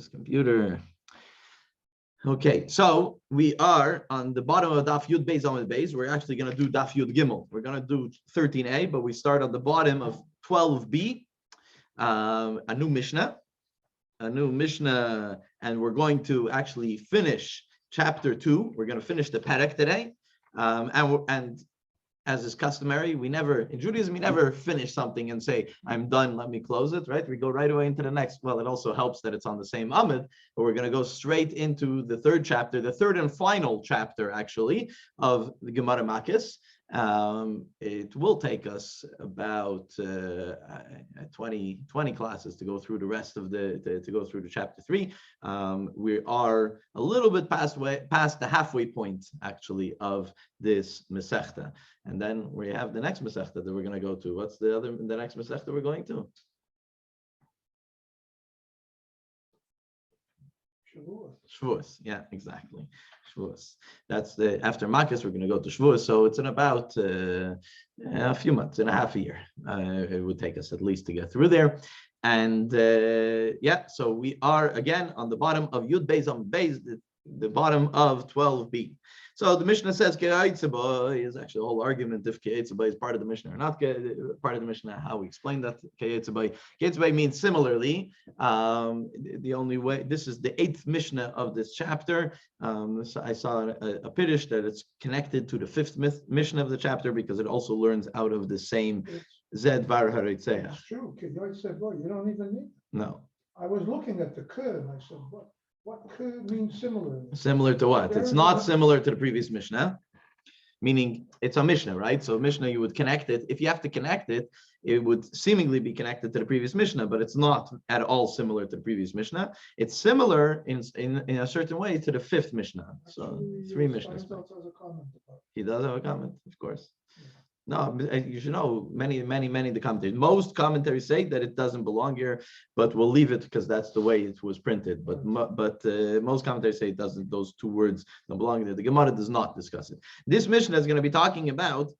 this computer. Okay, so we are on the bottom of Daf Yud Beis Amud Beis. We're actually going to do Daf Yud Gimel. We're going to do 13a, but we start on the bottom of 12b, a new Mishnah, and we're going to actually finish chapter 2. We're going to finish the Perek today, and as is customary, in Judaism, we never finish something and say, I'm done, let me close it, right? We go right away into the next. Well, it also helps that it's on the same Amud, but we're going to go straight into the third chapter, the third and final chapter, actually, of the Talmud Makkos. It will take us about 20 classes to go through the rest of to go through the chapter 3. We are a little bit past the halfway point, actually, of this Masechta. And then we have the next Masechta that we're going to go to. What's the next Masechta we're going to? Shavuos. Yeah, exactly. Shavuos. That's after Makkos, we're going to go to Shavuos. So it's in about a few months, in a half a year. It would take us at least to get through there. And so we are again on the bottom of Yud Beis Amud Beis, the bottom of 12b. So the Mishnah says Ke'etzeba is actually a whole argument if Ke'etzeba is part of the Mishnah or not part of the Mishnah, how we explain that. Ke'etzeba means similarly. The only way, this is the 8th Mishnah of this chapter. So I saw a Piddush that it's connected to the 5th Mishnah of the chapter because it also learns out of the same Zed Var Haritzeach. It's true. Ke'etzeba, you don't even need it. No. I was looking at the K and I said, what could mean similar? Similar to what? It's not similar to the previous Mishnah, meaning it's a Mishnah, right? So Mishnah, you would connect it. If you have to connect it, it would seemingly be connected to the previous Mishnah, but it's not at all similar to the previous Mishnah. It's similar in a certain way to the 5th Mishnah. So 3 Mishnahs. He does have a comment, of course. No, you should know many the commentaries. Most commentaries say that it doesn't belong here, but we'll leave it because that's the way it was printed. But most commentaries say it doesn't. Those two words don't belong there. The Gemara does not discuss it. This Mishnah is going to be talking about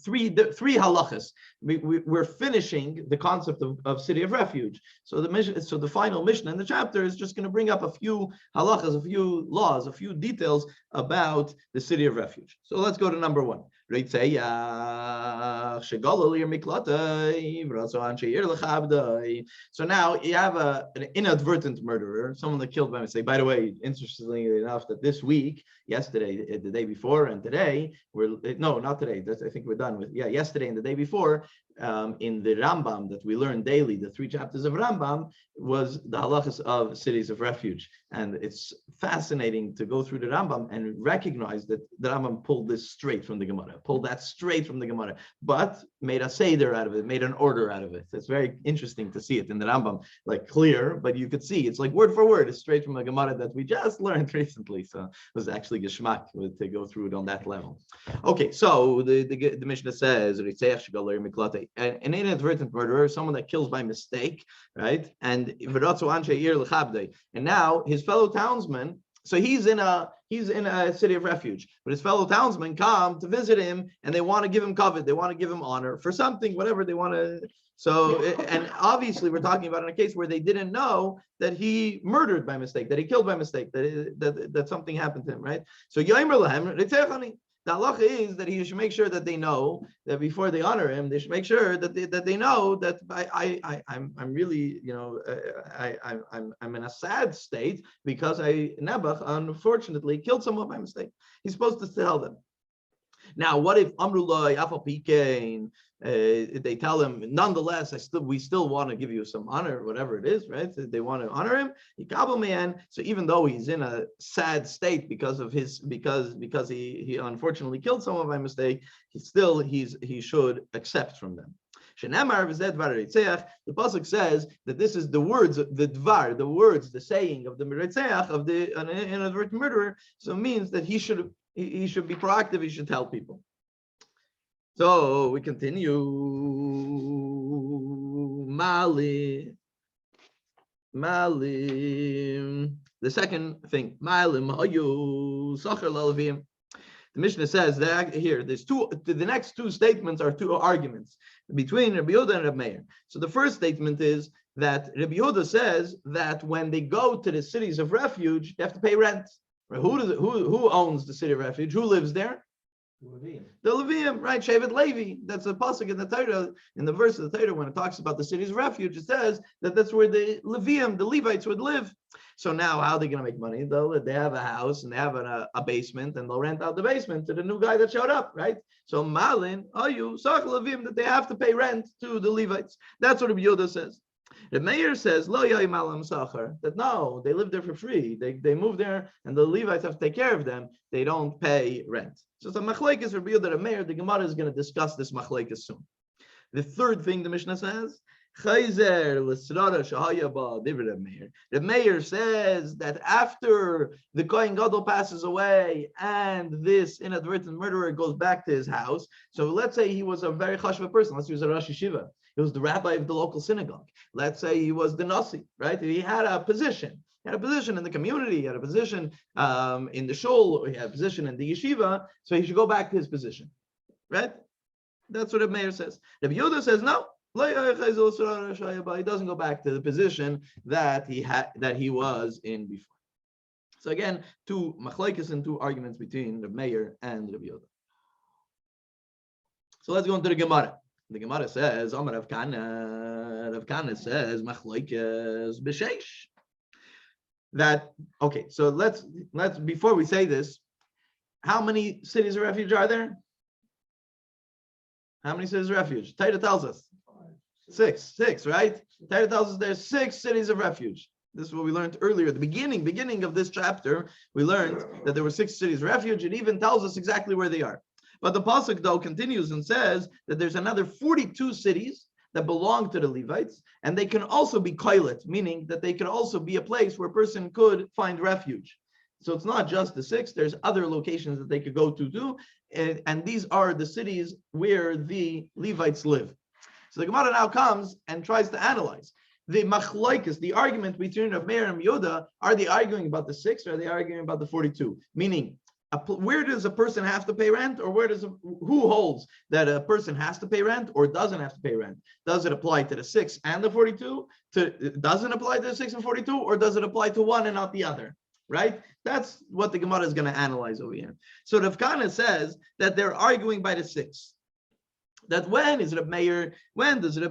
three halachas. We're finishing the concept of city of refuge. So the final Mishnah in the chapter is just going to bring up a few halachas, a few laws, a few details about the city of refuge. So let's go to number 1. So now you have an inadvertent murderer, someone that killed by mistake. By the way, interestingly enough, that this week, yesterday, the day before, and today, not today. I think we're done with. Yeah, yesterday and the day before, in the Rambam that we learn daily, the 3 chapters of Rambam, was the halachas of cities of refuge. And it's fascinating to go through the Rambam and recognize that the Rambam pulled this straight from the Gemara, but made a seder out of it, made an order out of it. It's very interesting to see it in the Rambam, like clear, but you could see it's like word for word, it's straight from the Gemara that we just learned recently. So it was actually geschmack to go through it on that level. Okay, so the Mishnah says, an inadvertent murderer, someone that kills by mistake, right? And now his fellow townsmen, so he's in a city of refuge, but his fellow townsmen come to visit him and they want to give him kavod, they want to give him honor for something, whatever they want to. So, and obviously we're talking about in a case where they didn't know that he murdered by mistake, that he killed by mistake, that something happened to him, right? So the halacha is that he should make sure that they know that before they honor him, they should make sure that they know that I'm really, I'm in a sad state because Nebuch unfortunately killed someone by mistake. He's supposed to tell them. Now, what if Amrullah Afal Pikein? They tell him, nonetheless, we still want to give you some honor, whatever it is, right? They want to honor him. So even though he's in a sad state because he unfortunately killed someone by mistake, he should accept from them. The pasuk says that this is the words, the saying of the meretzeach, of the inadvertent murderer. So it means that he should be proactive. He should tell people. So we continue. Mali. The second thing, the Mishnah says that here, the next 2 statements are 2 arguments between Rabbi Yehuda and Rabbi Meir. So the first statement is that Rabbi Yehuda says that when they go to the cities of refuge, they have to pay rent. Right? Who owns the city of refuge? Who lives there? The Levium, right? Shevet Levi. That's a pasuk in the Torah, in the verse of the Torah, when it talks about the city's refuge, it says that that's where the Levium, the Levites, would live. So now, how are they going to make money? They have a house and they have a basement, and they'll rent out the basement to the new guy that showed up, right? So Malin, Sach Levium, that they have to pay rent to the Levites. That's what Rabbi Yehuda says. The mayor says, Lo yoy malam sachar, that no, they live there for free. They move there, and the Levites have to take care of them. They don't pay rent. So it's a machlekes Rabbi Yehuda, the mayor. The Gemara is going to discuss this machlekes soon. The third thing the Mishnah says, the mayor says that after the Kohen Gadol passes away and this inadvertent murderer goes back to his house, so let's say he was a very chashva person, let's say he was a Rosh Yeshiva, he was the rabbi of the local synagogue, let's say he was the Nasi, right? He had a position. He had a position in the community, he had a position in the shul, he had a position in the yeshiva, so he should go back to his position, right? That's what the mayor says. Rabbi Yehuda says, no, he doesn't go back to the position that he was in before. So again, two machlekes and two arguments between the mayor and Rabbi Yehuda. So let's go into the Gemara. The Gemara says, Amar Rav Kana says, machlekes b'sheish. That, okay, so let's before we say this, how many cities of refuge are there? How many cities of refuge? Torah tells us. Six, right? Torah tells us there's 6 cities of refuge. This is what we learned earlier. At the beginning of this chapter, we learned that there were 6 cities of refuge. It even tells us exactly where they are. But the pasuk, though, continues and says that there's another 42 cities that belong to the Levites, and they can also be koilet, meaning that they can also be a place where a person could find refuge. So it's not just the 6, there's other locations that they could go to too, and these are the cities where the Levites live. So the Gemara now comes and tries to analyze the machlokes, the argument between Rav Meir and Yehuda. Are they arguing about the 6 or are they arguing about the 42? Meaning, where does a person have to pay rent, or who holds that a person has to pay rent or doesn't have to pay rent? Does it apply to the 6 and the 42? Doesn't apply to the 6 and 42, or does it apply to one and not the other? Right? That's what the Gemara is going to analyze over here. So Rav Kana says that they're arguing by the 6. That when does Reb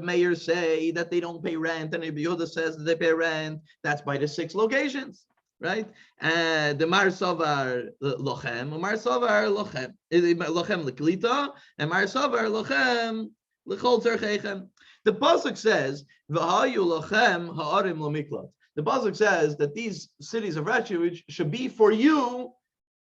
Meir say that they don't pay rent, and Rabbi Yehuda says that they pay rent? That's by the 6 locations, right? And the Mar Savar Lochem, Mar Savar Lochem, Lochem Leklita, and Mar Savar Lochem Lechol Tzarchechem. The pasuk says V'hayu Lochem Ha'arim Lomiklat. The pasuk says that these cities of refuge should be for you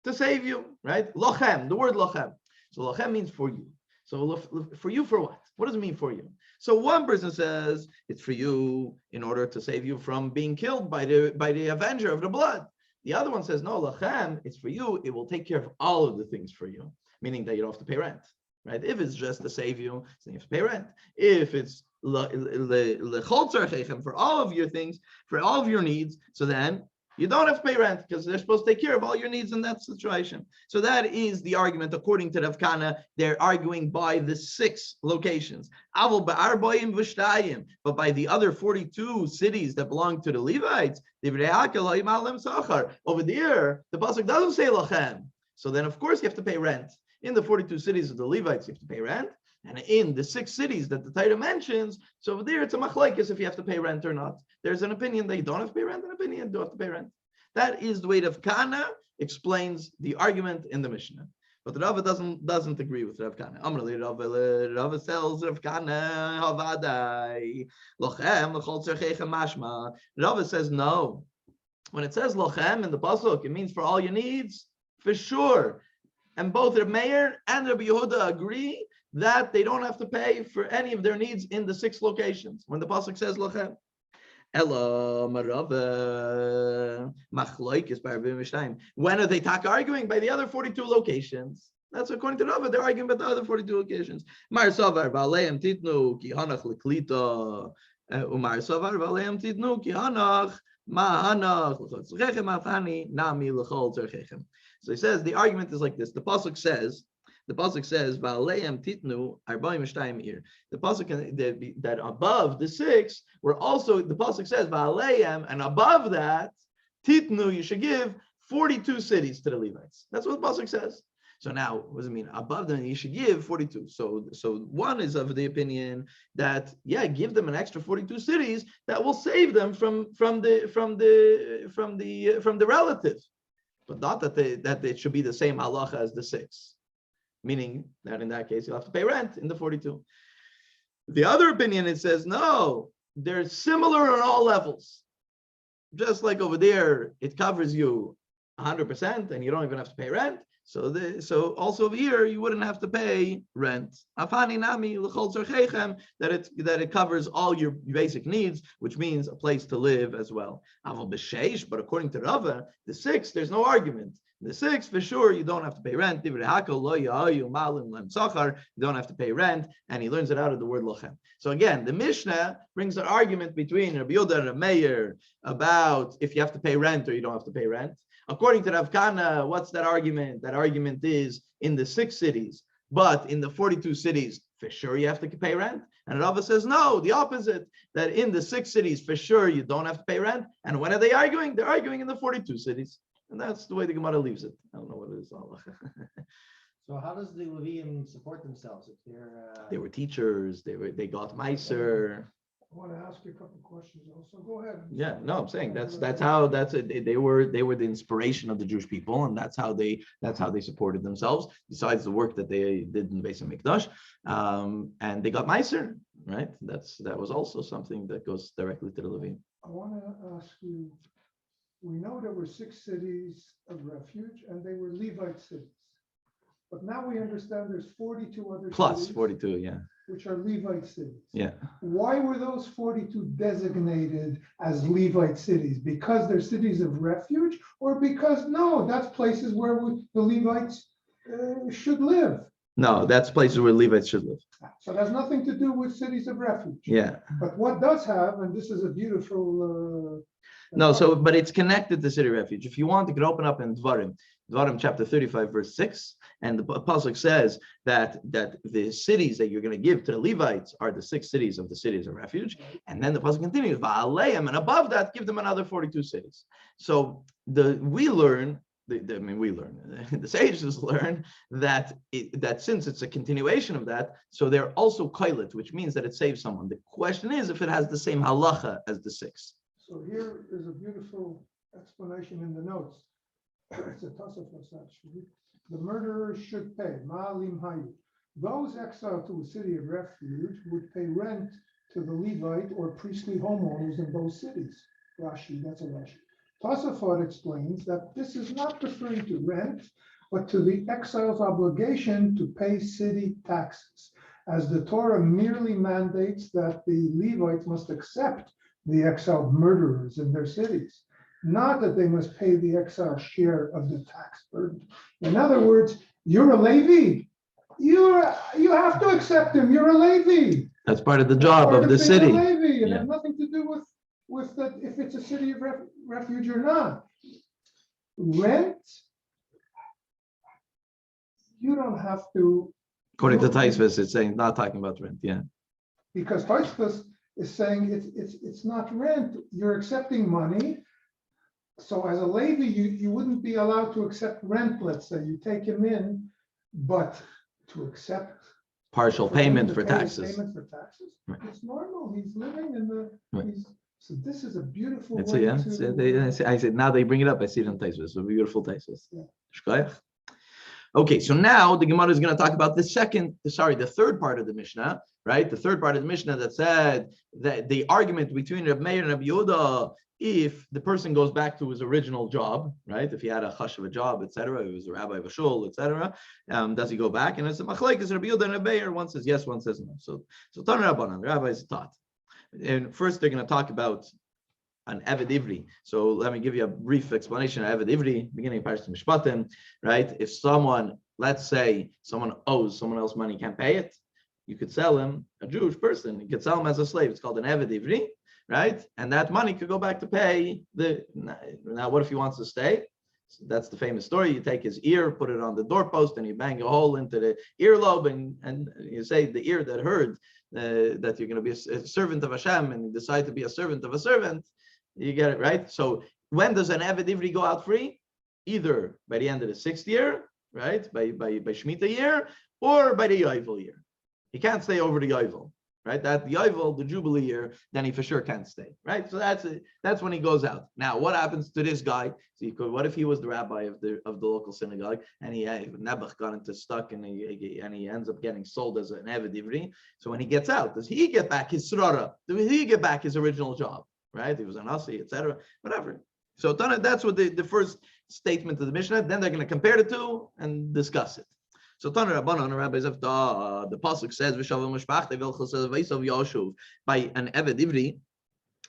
to save you, right? Lochem, the word Lochem. So Lochem means for you. So for you, for what? What does it mean for you? So one person says it's for you in order to save you from being killed by the avenger of the blood. The other one says, no, lachem, it's for you. It will take care of all of the things for you, meaning that you don't have to pay rent, right? If it's just to save you, then you have to pay rent. If it's lechol tzarchechem, for all of your things, for all of your needs, so then you don't have to pay rent because they're supposed to take care of all your needs in that situation. So that is the argument according to Rav Kana. They're arguing by the 6 locations. But by the other 42 cities that belong to the Levites, over there, the pasuk doesn't say lachem. So then, of course, you have to pay rent. In the 42 cities of the Levites, you have to pay rent. And in the 6 cities that the Torah mentions, so over there it's a machlokes if you have to pay rent or not. There's an opinion that you don't have to pay rent, an opinion you do have to pay rent. That is the way Rav Kana explains the argument in the Mishnah. But Rava doesn't agree with Rav Kana. Rava tells Rav Kana, Havadai, Lochem, Lechol Tzarchechem Mashma. Rava says no. When it says Lochem in the pasuk, it means for all your needs, for sure. And both Reb Meir and Rabbi Yehuda agree that they don't have to pay for any of their needs in the 6 locations. When the pasuk says lochem, Ella Marava Machloikis by Rabbi Mishnayim. When are they arguing? By the other 42 locations. That's according to Rava. They're arguing about the other 42 locations. Mar Savar Valeim Titnu Ki Hanach Leklita Umar Savar Valeim Titnu Ki Hanach Ma Hanach L'Chol Tzarchechem Afani Nami L'Chol Tzarchechem. So he says the argument is like this. The pasuk says The pasuk says, "Va'aleim titnu arba'im v'shtayim ir." The pasuk that above the 6 were also the pasuk says, "Va'aleim," and above that, titnu, you should give 42 cities to the Levites. That's what the pasuk says. So now, what does it mean? Above them, you should give 42. So one is of the opinion that give them an extra 42 cities that will save them from the relative, but not that it should be the same halacha as the 6, meaning that in that case you'll have to pay rent in the 42. The other opinion, it says no, they're similar on all levels. Just like over there, it covers you 100% and you don't even have to pay rent. So also over here you wouldn't have to pay rent. That it covers all your basic needs, which means a place to live as well. But according to Rava, the 6, there's no argument. The 6, for sure, you don't have to pay rent. You don't have to pay rent, and he learns it out of the word lochem. So again, the Mishnah brings an argument between Rabbi Yehuda and Rabbi Meir about if you have to pay rent or you don't have to pay rent. According to Rav Kana, what's that argument? That argument is in the 6 cities, but in the 42 cities, for sure you have to pay rent. And Rava says, no, the opposite, that in the 6 cities, for sure you don't have to pay rent. And when are they arguing? They're arguing in the 42 cities. And that's the way the Gemara leaves it. I don't know what it is. So how does the Levium support themselves if they're? They were teachers. They got Meiser. I want to ask you a couple of questions also. Go ahead. Yeah, no, I'm saying that's how they were the inspiration of the Jewish people, and that's how they supported themselves. Besides the work that they did in the Beis Hamikdash, and they got Meiser, right? That was also something that goes directly to the Levim. I want to ask you. We know there were 6 cities of refuge, and they were Levite cities. But now we understand there's 42 other Plus cities, 42, yeah. which are Levite cities. Yeah. Why were those 42 designated as Levite cities? Because they're cities of refuge, or because no, that's places where the Levites should live? No, that's places where Levites should live. So that's nothing to do with cities of refuge. Yeah. But what does have, and this is a beautiful. But it's connected to city refuge. If you want, you could open up in Dvarim chapter 35, verse 6, and the pasuk says that the cities that you're going to give to the Levites are the 6 cities of the cities of refuge, and then the pasuk continues, Va'aleim, and above that, give them another 42 cities. So the sages learn that since it's a continuation of that, so they're also koilet, which means that it saves someone. The question is if it has the same halacha as the 6. So here is a beautiful explanation in the notes. It's a Tosafos actually. The murderers should pay. Ma'alim hayu. Those exiled to a city of refuge would pay rent to the Levite or priestly homeowners in those cities. Rashi, that's a Rashi. Tosafot explains that this is not referring to rent, but to the exile's obligation to pay city taxes, as the Torah merely mandates that the Levites must accept the exiled murderers in their cities, not that they must pay the exile share of the tax burden. In other words, you're a Levi. You have to accept him. You're a Levi. That's part of the job of the city. It has nothing to do with that if it's a city of refuge or not. Rent, you don't have to. According to Taisvis, it's saying not talking about rent. Yeah. Because Taisvis is saying it's not rent. You're accepting money. So as a Levi, you wouldn't be allowed to accept rent, let's say. You take him in, but to accept partial payment for taxes. Right. It's normal. He's living in the. Right. So this is a beautiful way I said now they bring it up. I see it on Taisvis. It's a beautiful Taisvis. Yeah. Okay, so now the Gemara is going to talk about the third part of the Mishnah, right? The third part of the Mishnah that said that the argument between Reb Meir and Reb Yehuda, if the person goes back to his original job, right? If he had a chash of a job, etc., he was a rabbi of a shul, etc., does he go back? And it's a machlekes Reb Yehuda and Reb Meir. One says yes, one says no. So Tana Rabbanan, the rabbis taught. And first they're going to talk about an Eved Ivri. So let me give you a brief explanation of Eved Ivri, beginning of Parashat Mishpatim, right? If someone, let's say someone owes someone else money, can't pay it, you could sell him, a Jewish person, you could sell him as a slave. It's called an Eved Ivri, right? And that money could go back to pay now what if he wants to stay? That's the famous story. You take his ear, put it on the doorpost, and you bang a hole into the earlobe, and you say the ear that heard that you're going to be a servant of Hashem, and you decide to be a servant of a servant. You get it, right? So when does an Eved Ivri go out free? Either by the end of the 6th year, right? By Shemitah year, or by the Yovel year. He can't stay over the Yovel, right? That the Yovel, the Jubilee year, then he for sure can't stay, right? So that's when he goes out. Now, what happens to this guy? So what if he was the rabbi of the local synagogue, and Nebuch got stuck, and he ends up getting sold as an Eved Ivri? So when he gets out, does he get back his srara? Does he get back his original job? Right? He was an Asi, etc. Whatever. So that's what the first statement of the Mishnah. Then they're going to compare the two and discuss it. So Tana Rabbanon, the rabbis of the pasuk says, "V'shavu mishpachte v'ilchos v'isav Yashuv," by an Eved Ivri,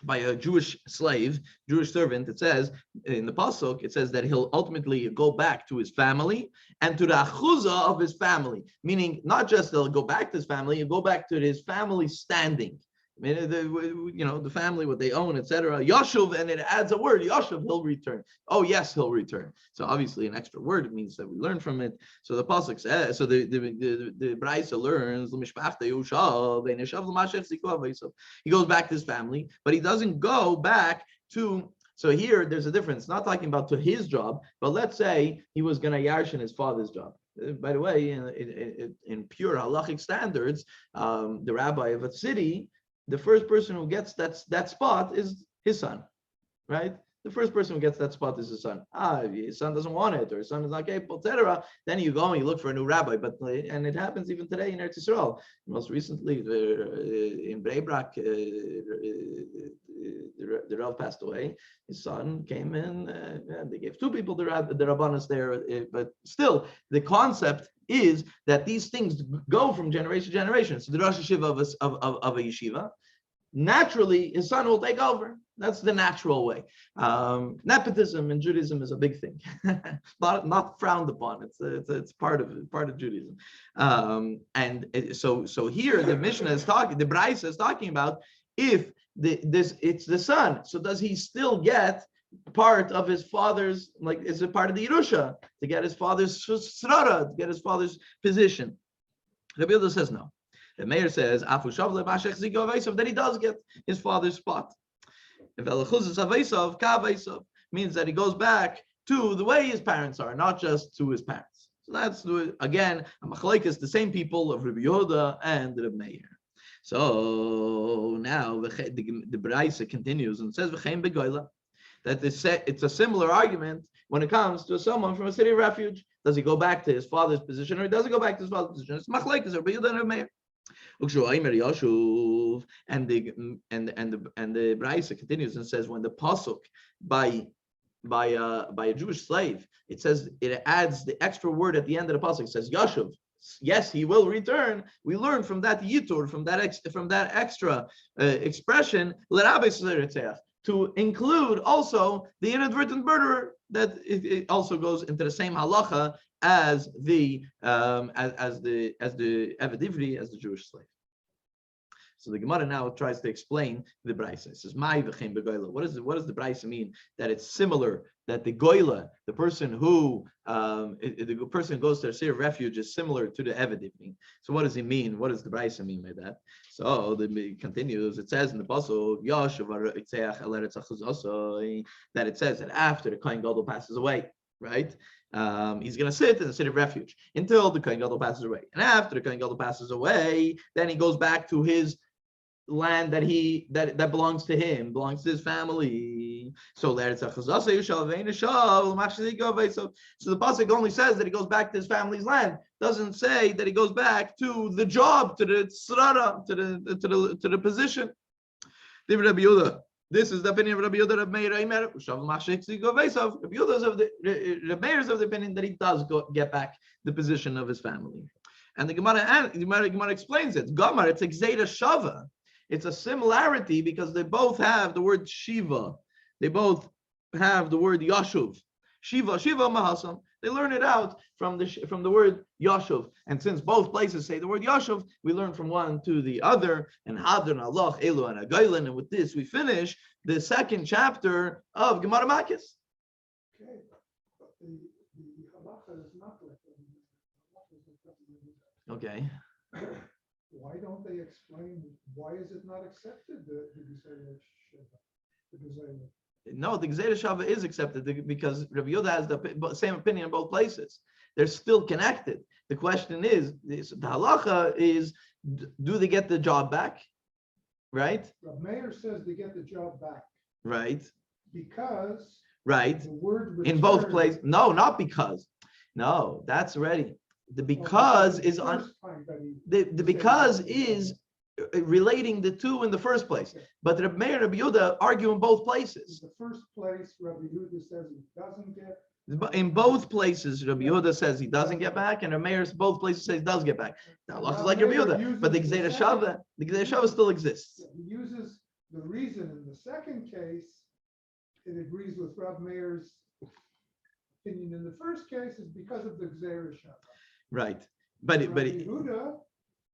by a Jewish slave, Jewish servant. It says in the pasuk, it says that he'll ultimately go back to his family and to the achuzah of his family, meaning not just he'll go back to his family, he'll go back to his family standing. I mean, the family, what they own, etc. Yashuv, and it adds a word. Yashuv, he'll return. Oh, yes, he'll return. So obviously, an extra word means that we learn from it. So the pasuk says, so the Braisa learns, he goes back to his family, but he doesn't go back to. So here, there's a difference. Not talking about to his job, but let's say he was going to yarshin his father's job. By the way, in pure halachic standards, the rabbi of a city, the first person who gets that spot is his son, right? The first person who gets that spot is his son. His son doesn't want it, or his son is not capable, etc. Then you go and you look for a new rabbi. And it happens even today in Eretz Yisrael. Most recently, in Bnei Brak, the Rav passed away. His son came in, and they gave two people the Rabbanos there. But still, the concept is that these things go from generation to generation. So the Rosh Yeshiva of a yeshiva, naturally, his son will take over. That's the natural way. Nepotism in Judaism is a big thing, not frowned upon. It's part of Judaism. And so here the Mishnah is talking, the Braisa is talking about if it's the son. So does he still get part of his father's, like, is it part of the Yerusha to get his father's srara, to get his father's position? Rabbi Yehuda says no. The mayor says that he does get his father's spot. Means that he goes back to the way his parents are, not just to his parents. So that's, again, a machlokes, the same people of Rabbi Yehuda and Rabbi Meir. So now the Braisa continues and says that it's a similar argument when it comes to someone from a city of refuge. Does he go back to his father's position, or does he go back to his father's position? It's machlokes, Rabbi Yehuda and Rabbi Meir. And the Braisa continues and says when the pasuk by a Jewish slave, it says, it adds the extra word at the end of the pasuk. It says Yashuv. Yes, he will return. We learn from that yitur, from that extra expression, to include also the inadvertent murderer. That it also goes into the same halacha as the Eved Ivri, as the Jewish slave. So the Gemara now tries to explain the Braisa. It says, "Mai v'chein begoila." What does the Braisa mean? That it's similar. That the goila, the person who goes to a city of refuge, is similar to the Eved Ivri. So what does he mean? What does the Braisa mean by that? So it continues. It says in the pasuk, that it says that after the Kohen Gadol passes away, right? He's going to sit in the city of refuge until the Kohen Gadol passes away. And after the Kohen Gadol passes away, then he goes back to his land that belongs to him, belongs to his family. So the pasuk only says that he goes back to his family's land. Doesn't say that he goes back to the job, to the tzrara, to the position. This is the opinion of Rabbi Yehuda, Rabbi Meir. Rabbi Meir's of the opinion that he does get back the position of his family. And the Gemara explains it. Gamar, it's Gzeira Shava. It's a similarity because they both have the word Shiva. They both have the word Yashuv. Shiva Mahasam. They learn it out from the word Yashuv. And since both places say the word Yashuv, we learn from one to the other. And Hadron Allah, Elu and Agailan. And with this, we finish the second chapter of Talmud Makkos. Okay. the halacha is not like that. Okay. Why don't they explain, why is it not accepted, the Gezerah Sheva? The Gezerah? No, the Gezerah Shava is accepted because Rabbi Yehuda has the same opinion in both places. They're still connected. The question is the halacha is, do they get the job back? Right? Rav Meir says they get the job back Right. because Right. the word In both return- places. No, not because. No, that's already. The well, because the is on first time that he the said because he is relating the two in the first place. Okay. But Rabbi Meir and Rabbi Yehuda argue in both In places. the first place, Rabbi Yehuda says he doesn't get. In both places, Rabbi Yehuda says he doesn't get back, and Rabbi Meir both places say he does get back. The halacha is like Rabbi Yehuda, but the Gezerah Shava still exists. Yeah, he uses the reason in the second case, it agrees with Rav Meir's opinion in the first case is because of the Gezerah Shava. Right. But Rabbi Yehuda,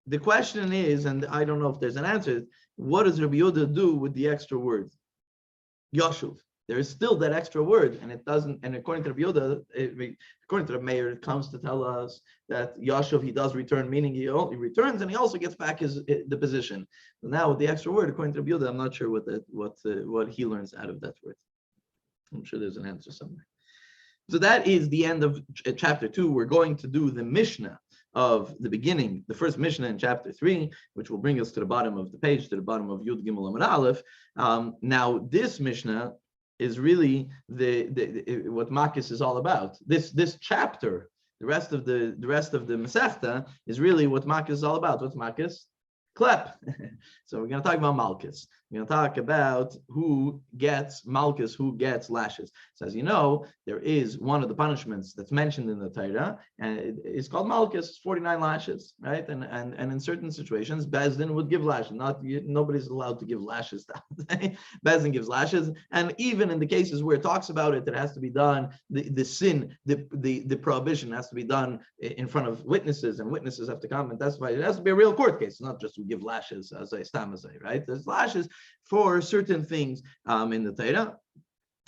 the question is, and I don't know if there's an answer, what does Rabbi Yehuda do with the extra word? Yashuv. There is still that extra word, and it doesn't, and according to Rabbi Yehuda, according to the mayor, it comes to tell us that Yashuv, he does return, meaning he returns and he also gets back the position. So now with the extra word, according to Rabbi Yehuda, I'm not sure what he learns out of that word. I'm sure there's an answer somewhere. So that is the end of chapter 2. We're going to do the Mishnah of the beginning, the first Mishnah in chapter 3, which will bring us to the bottom of the page, to the bottom of Yud Gimel Amud Aleph. Now, this Mishnah is really what Makkos is all about. This chapter, the rest of the Masechta is really what Makkos is all about. What's Makkos? Klep. So we're going to talk about Malchus. We're going to talk about who gets Malchus, who gets lashes. So as you know, there is one of the punishments that's mentioned in the Torah, and it's called Malchus, 49 lashes, right? And in certain situations, Bezdin would give lashes. Nobody's allowed to give lashes. Bezdin gives lashes, and even in the cases where it talks about it, it has to be done. The sin, the prohibition has to be done in front of witnesses, and witnesses have to come and testify. It has to be a real court case, not just to give lashes as a stamazay, right? There's lashes for certain things in the Torah.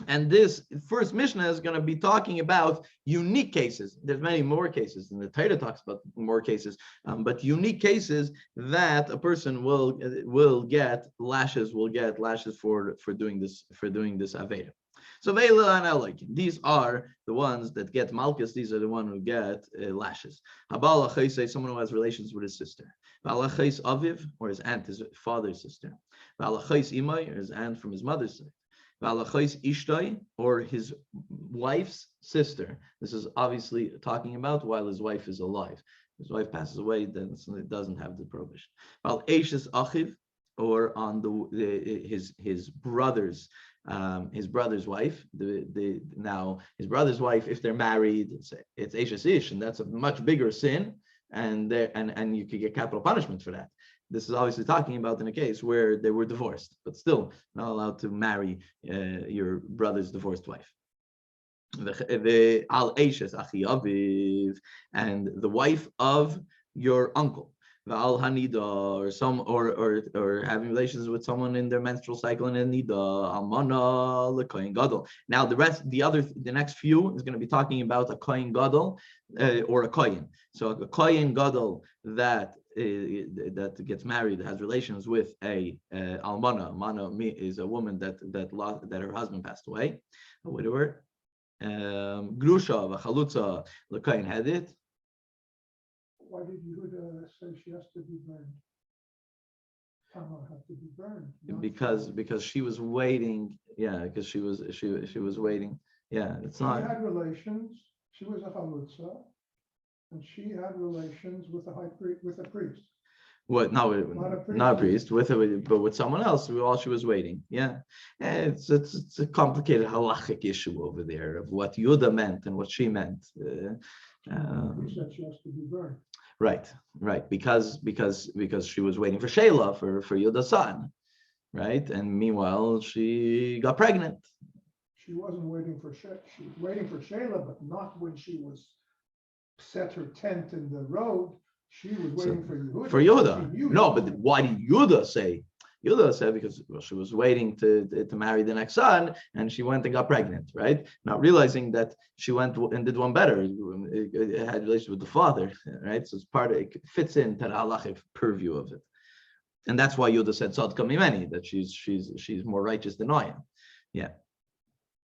And this first Mishnah is going to be talking about unique cases. There's many more cases, and the Torah talks about more cases, but unique cases that a person will get lashes for doing this Aveda. So Veila and Elik, these are the ones that get Malchus. These are the ones who get lashes. Habal Achai, someone who has relations with his sister. Valachais Aviv, or his aunt, his father's sister. Valachais Imai, or his aunt from his mother's side. Valachais Ishtoi, or his wife's sister. This is obviously talking about while his wife is alive. His wife passes away, then it doesn't have the prohibition. Val Eishes Achiv, or on his brother's wife. Now his brother's wife, if they're married, it's Eishes Ish, and that's a much bigger sin. And you could get capital punishment for that. This is obviously talking about in a case where they were divorced, but still not allowed to marry your brother's divorced wife. The al eishes achi aviv, and the wife of your uncle. The al hanida, or having relations with someone in their menstrual cycle and a nida, almana lekoyin gadol. Now the next few is going to be talking about a koyin gadol or a koyin. So a koyin gadol that gets married, has relations with a almana. Almana is a woman that her husband passed away, a widower. Grusha v'chalutza lekoyin hedit. Why did Yehuda say she has to be burned? Tamar had to be burned. Because she was waiting. Yeah, because she was waiting. Yeah, it's she not. She had relations. She was a halutza, and she had relations with a priest. What? No, not a priest. But with someone else while she was waiting. Yeah, it's a complicated halachic issue over there of what Yehuda meant and what she meant. He said she has to be burned. Right, because she was waiting for Sheila for Yehuda's son, right? And meanwhile, she got pregnant. She wasn't waiting for Sheila. She was waiting for Sheila, but not when she was set her tent in the road. She was waiting for Yehuda. For Yehuda. No, but why did Yehuda say? Yehuda said because she was waiting to marry the next son, and she went and got pregnant, right? Not realizing that she went and did one better. It had relations with the father, right? So it's it fits into the halachic purview of it. And that's why Yehuda said Tzadka Mimeni, that she's more righteous than I am. Yeah.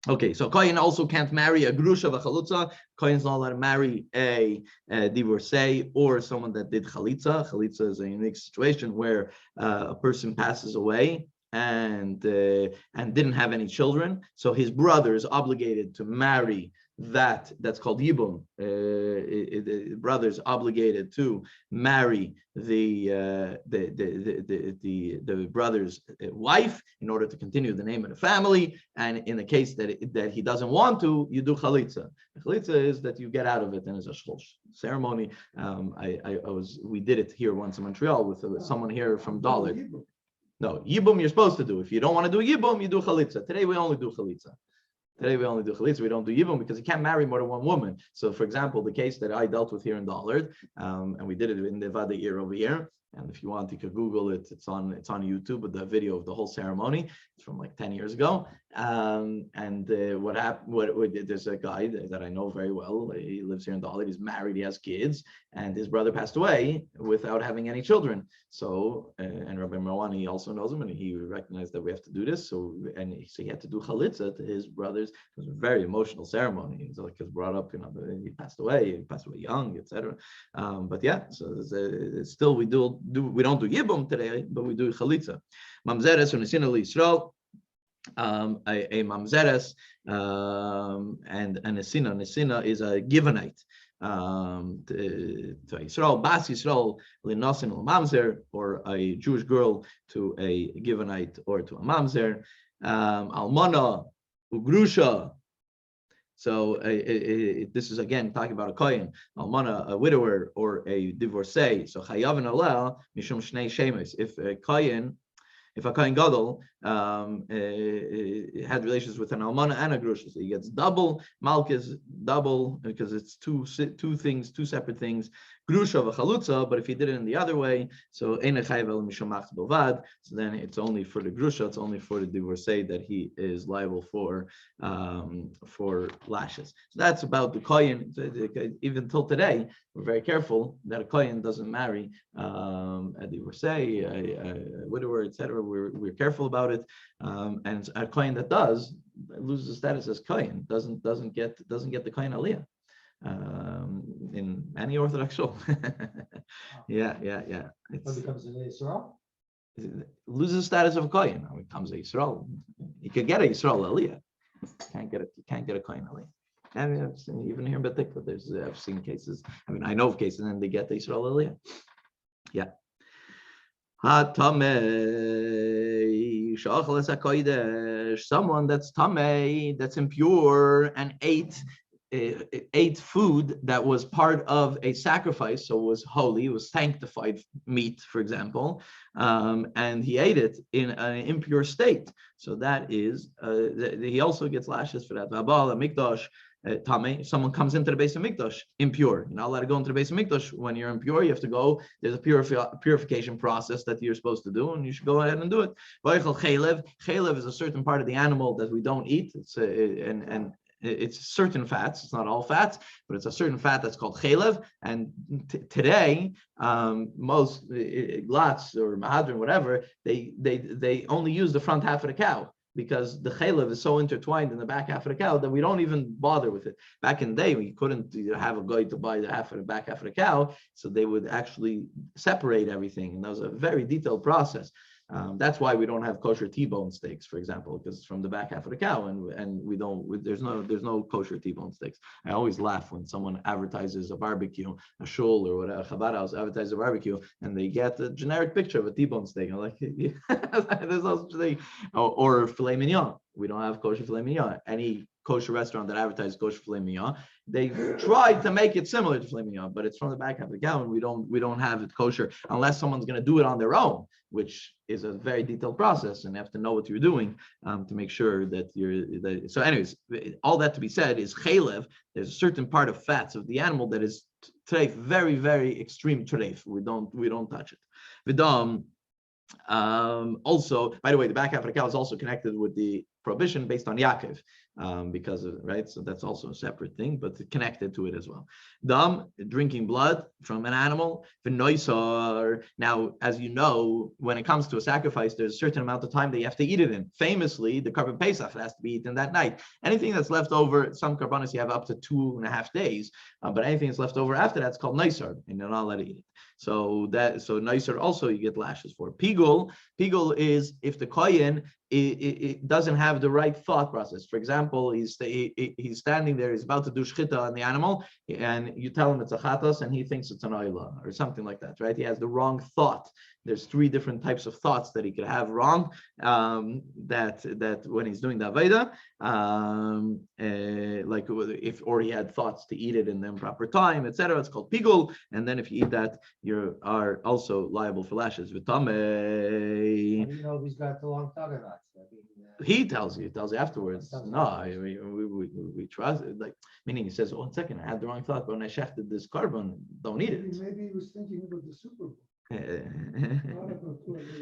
Okay, so Kohen also can't marry a grusha v'chalutza. Kohen's not allowed to marry a divorcee or someone that did chalitza. Chalitza is a unique situation where a person passes away and didn't have any children, so his brother is obligated to marry that's called yibum. The brother is obligated to marry the brother's wife in order to continue the name of the family. And in the case that he doesn't want to, you do chalitza. Chalitza is that you get out of it, and it's a shlosh ceremony. We did it here once in Montreal with someone here from Dalit. No, yibum you're supposed to do. If you don't want to do yibum, you do chalitza. Today we only do chalitza. We don't do yibum because you can't marry more than one woman. So, for example, the case that I dealt with here in Dollard, and we did it in the Vada year over year. And if you want, you could Google it. It's on YouTube with the video of the whole ceremony. It's from like 10 years ago. What happened? There's a guy that I know very well. He lives here in Dollard. He's married. He has kids, and his brother passed away without having any children. So, and Rabbi Marwani also knows him, and he recognized that we have to do this. So he had to do chalitza to his brothers. It was a very emotional ceremony. It's like he was brought up, he passed away young, etc. But yeah, so still we don't do yibum today, but we do chalitza. Mamzeres u'nesina l'Yisrael. A mamzeres and a nesina. Nesina is a givenite to Yisrael, Bas Yisrael l'nosin l'mamzer, or a Jewish girl to a givenite or to a mamzer. Almana ugrusha. So this is again talking about a kohen, almana, a widower, or a divorcee. So chayavin aleh mishum shnei shemes. If a kohen gadol had relations with an almana and a grusha, so he gets double malchus, double, because it's two separate things. Grusha v'chalutza, but if he did it in the other way, so ein chayav el mishum machz bilvad. So then it's only for the grusha, it's only for the divorcee that he is liable for lashes. So that's about the kohen. Even till today, we're very careful that a kohen doesn't marry a divorcee, a widower, etc. We're careful about it, and a kohen that does loses the status as kohen, doesn't get the kohen aliyah. In any Orthodox shul. yeah. It becomes an Yisrael? Loses the status of a kohen. Now it becomes a Yisrael. You could get a Yisrael aliyah. You can't get a kohen aliyah. And I've seen, even here in Betikva, I've seen cases. I mean, I know of cases, and then they get the Yisrael aliyah. Yeah. Someone that's tamei, that's impure, and ate food that was part of a sacrifice, so it was holy, it was sanctified meat, for example, and he ate it in an impure state. So that is, he also gets lashes for that. If someone comes into the base of Mikdash impure, you're not allowed to go into the base of Mikdash. When you're impure, you have to go. There's a purification process that you're supposed to do, and you should go ahead and do it. Chaylev is a certain part of the animal that we don't eat. It's certain fats. It's not all fats, but it's a certain fat that's called chaylev. And today, most lots or mahadran, whatever, they only use the front half of the cow, because the chaylev is so intertwined in the back half of the cow that we don't even bother with it. Back in the day, we couldn't have a guy to buy the back half of the cow, so they would actually separate everything, and that was a very detailed process. That's why we don't have kosher T-bone steaks, for example, because it's from the back half of the cow, and there's no kosher T-bone steaks. I always laugh when someone advertises a barbecue, a shul or whatever, a Chabad house advertises a barbecue, and they get a generic picture of a T-bone steak. I'm like, there's no such thing. Or filet mignon. We don't have kosher filet mignon. Any kosher restaurant that advertises kosher filet mignon, they tried to make it similar to filet mignon, but it's from the back half of the cow, and we don't have it kosher unless someone's going to do it on their own, which is a very detailed process, and you have to know what you're doing to make sure that you're. So, anyways, all that to be said is chaylev. There's a certain part of fats of the animal that is treif, very, very extreme treif. We don't touch it. Vidam. Also, by the way, the back half of the cow is also connected with the prohibition based on Yaakov, because of right. So that's also a separate thing, but connected to it as well. Dam, drinking blood from an animal. V'noisar. Now, as you know, when it comes to a sacrifice, there's a certain amount of time that you have to eat it in. Famously, the carbon pesach has to be eaten that night. Anything that's left over, some carbonas you have up to 2.5 days, but anything that's left over after that's called noisar, and you're not allowed to eat it. So noisar also you get lashes for. Pigul is if the kohen it doesn't have the right thought process. For example, he's standing there, he's about to do shchita on the animal, and you tell him it's a chatas, and he thinks it's an oila or something like that, right? He has the wrong thought. There's 3 different types of thoughts that he could have wrong. That when he's doing the aveda, like or he had thoughts to eat it in the improper time, etc. It's called pigul, and then if you eat that, you are also liable for lashes. Vitame. How do you know if he's got the long thought or not? He tells you afterwards. No, we trust it. Like, meaning he says, 1 second, I had the wrong thought, but when I shechted this carbon, don't eat it. Maybe he was thinking about the Super Bowl.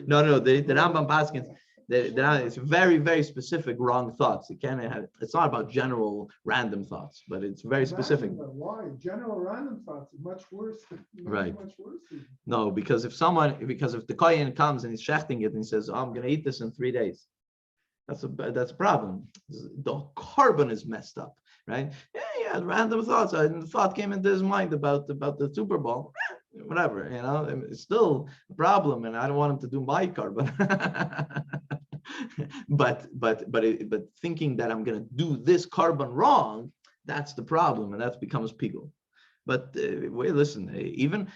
No, the Rambam Paskins, it's very, very specific wrong thoughts. It's not about general random thoughts, but it's very specific. But why? General random thoughts is much worse. Right. Much worse. No, because if the kohen comes and he's shechting it and he says, I'm going to eat this in 3 days, that's a problem. The carbon is messed up, right? Yeah, random thoughts. The thought came into his mind about the Super Bowl. Whatever, it's still a problem, and I don't want him to do my carbon. but thinking that I'm going to do this carbon wrong, that's the problem, and that becomes pigul. But wait, listen, even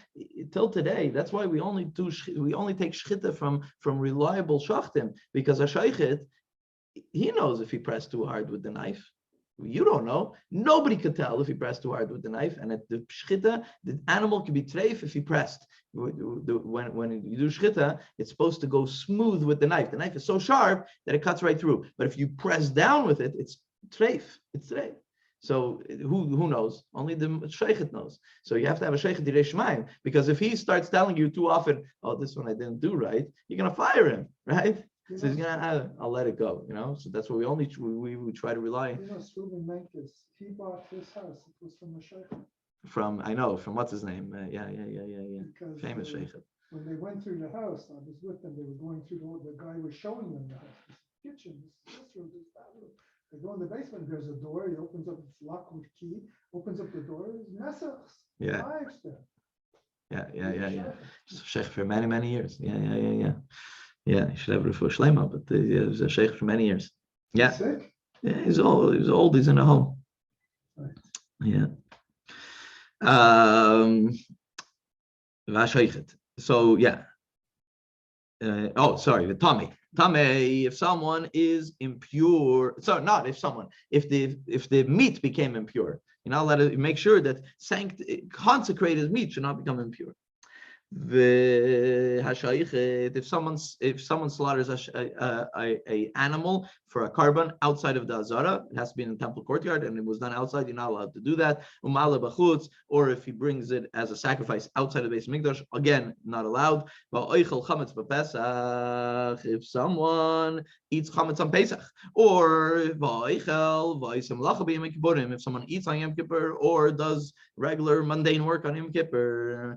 till today, that's why we only take shchita from reliable shachtim, because a shaychit, he knows if he pressed too hard with the knife. You don't know. Nobody could tell if he pressed too hard with the knife. And at the shchita, the animal could be treif if he pressed. When you do shchita, it's supposed to go smooth with the knife. The knife is so sharp that it cuts right through. But if you press down with it, it's treif. It's treif. So who knows? Only the sheikhet knows. So you have to have a sheikhet direi shemaim, because if he starts telling you too often, oh, this one I didn't do right, you're gonna fire him, right? So he's gonna, I'll let it go, So that's what we try to rely on. Talmud Makkos, he bought this house. It was from a sheikh. From what's his name? Yeah. Because, famous sheikh. When they went through the house, I was with them. They were going through the guy was showing them the house, this kitchen, this room, this bathroom. They go in the basement. There's a door. He opens up. It's locked with key. Opens up the door. There's nesachs. Yeah. Knives there. Yeah. Sheikh for many years. Yeah, he should have refuah shlema, but he was a sheikh for many years. Yeah. Sick? Yeah, he's old. He's in a home. Right. Yeah. So yeah. Sorry, the tummy. If someone is impure, if the meat became impure, let it make sure that consecrated meat should not become impure. If someone slaughters a animal for a carbon outside of the azara, it has to be in the temple courtyard, and it was done outside, you're not allowed to do that. Or if he brings it as a sacrifice outside of the base mikdash, again, not allowed. If someone eats chametz on Pesach, or if someone eats on Yom Kippur or does regular mundane work on Yom Kippur,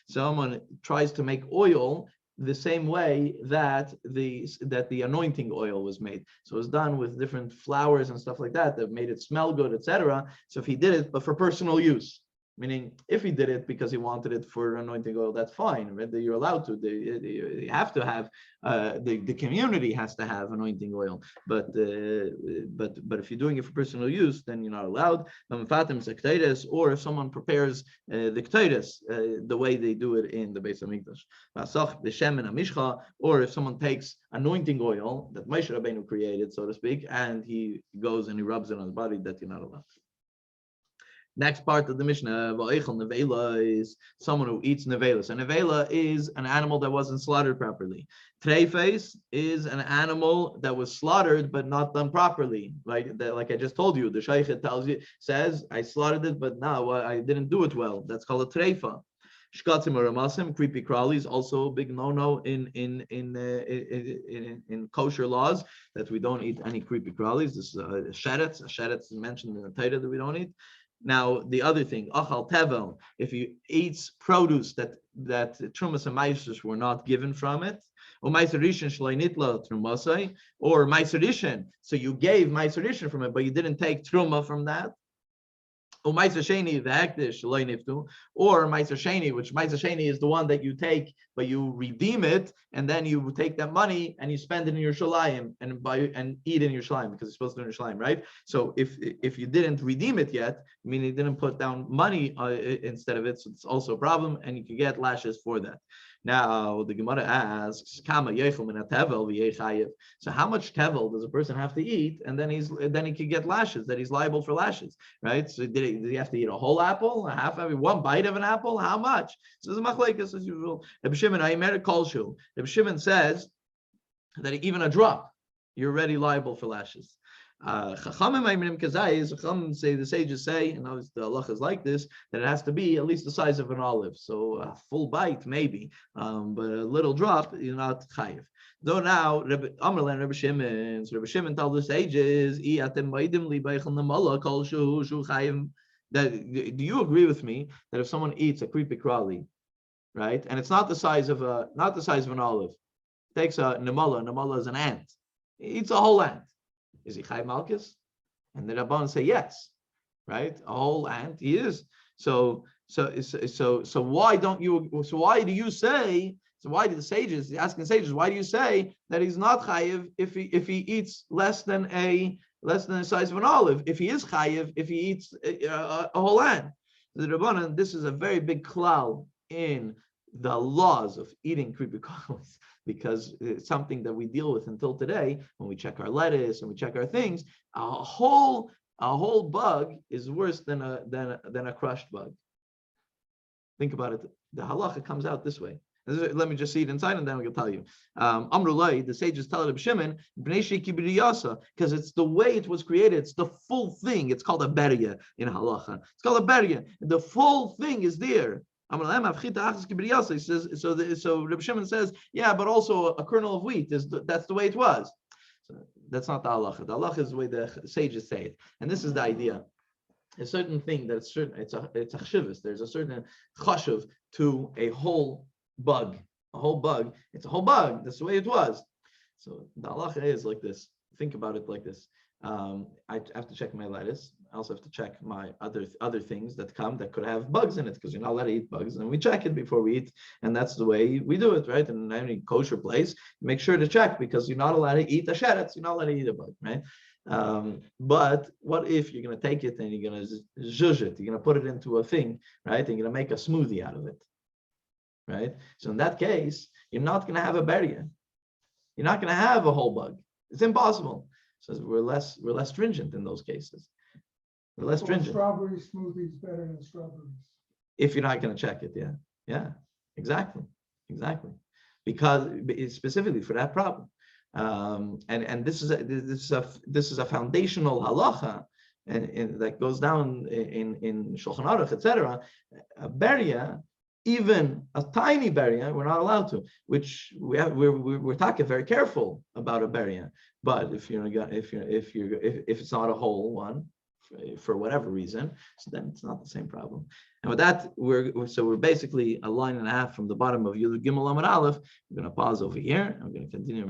someone tries to make oil the same way that the anointing oil was made. So it's done with different flowers and stuff like that made it smell good, etc. So if he did it, but for personal use, meaning if he did it because he wanted it for anointing oil, that's fine. Right? You're allowed to. You have to have the community has to have anointing oil. But if you're doing it for personal use, then you're not allowed. Or if someone prepares the ketores the way they do it in the Beis Hamikdash, or if someone takes anointing oil that Moshe Rabbeinu created, so to speak, and he goes and he rubs it on his body, that you're not allowed. Next part of the Mishnah, nevela is someone who eats nevela. So nevela is an animal that wasn't slaughtered properly. Treifes is an animal that was slaughtered but not done properly. Like I just told you, the sheikh says, I slaughtered it, but now I didn't do it well. That's called a treifa. Shkatzim or ramasim, creepy crawlies, also a big no-no in kosher laws that we don't eat any creepy crawlies. This is a sheretz. A sheretz is mentioned in the Torah that we don't eat. Now the other thing, achal tevel, if you eat produce that trumas and maisers were not given from it, or meiser rishon shloi nitla trumasai, or meiser rishon, so you gave meiser rishon from it, but you didn't take truma from that. Or Meiser Sheni, the Hektish, Loi Niftu, or Meiser Sheni, which Meiser Sheni is the one that you take, but you redeem it, and then you take that money and you spend it in your shalayim and eat in your shalayim because it's supposed to be in your shalayim, right? So if you didn't redeem it yet, I mean, you didn't put down money instead of it, so it's also a problem, and you can get lashes for that. Now the Gemara asks, "Kama yechel min hatevel v'yechayev." So how much tevel does a person have to eat, and then he can get lashes, that he's liable for lashes, right? So did he have to eat a whole apple, one bite of an apple? How much? So there's a machlekes as usual. Reb Shimon, Aimer Kolshu. Reb Shimon says that even a drop, you're already liable for lashes. Chachamim say, the sages say, and the halacha is like this, that it has to be at least the size of an olive. So a full bite maybe, but a little drop, you're not chayiv. Though now, Rebbe Shimon told the sages, that do you agree with me that if someone eats a creepy crawly, right, and it's not the size of an olive, takes a nemala is an ant, he eats a whole ant. Is he Chai Malchus? And the Rabban say yes, right? A whole ant, he is. So why don't you? So why do you say? So why do the sages? Asking the sages, why do you say that he's not chayiv if he eats less than the size of an olive? If he is chayiv, if he eats a whole ant, the Rabbanan, this is a very big klal in the laws of eating creepy crawlies, because it's something that we deal with until today. When we check our lettuce and we check our things, a whole bug is worse than a crushed bug. Think about it. The halacha comes out this way. Let me just see it inside, and then we can tell you. Amrulai, the sages tell Reb Shimon, because it's the way it was created. It's the full thing. It's called a beria in halacha. It's called a beria. The full thing is there. He says, so Reb Shimon says, yeah, but also a kernel of wheat that's the way it was. So that's not the halacha. The halacha is the way the sages say it, and this is the idea. A certain thing that's certain. It's a chshivus. There's a certain chashuv to a whole bug. A whole bug. It's a whole bug. That's the way it was. So the halacha is like this. Think about it like this. I have to check my lettuce. I also have to check my other things that could have bugs in it, because you're not allowed to eat bugs, and we check it before we eat, and that's the way we do it, right? And in any kosher place, make sure to check, because you're not allowed to eat a sheretz, you're not allowed to eat a bug, right? But what if you're going to take it and you're going to zhuzh it, you're going to put it into a thing, right? And you're going to make a smoothie out of it, right? So in that case, you're not going to have a beria. You're not going to have a whole bug. It's impossible. So we're less stringent in those cases. We're less stringent. Strawberry smoothies better than strawberries. If you're not going to check it, yeah, exactly, because it's specifically for that problem, and this is a foundational halacha, and that goes down in Shulchan Aruch, etc. A beria, even a tiny beria, we're not allowed to. Which we're talking very careful about a beria. But if it's not a whole one, for whatever reason, so then it's not the same problem. And with that, we're basically a line and a half from the bottom of Yud Gimel Amud Aleph. We're going to pause over here, and we're going to continue.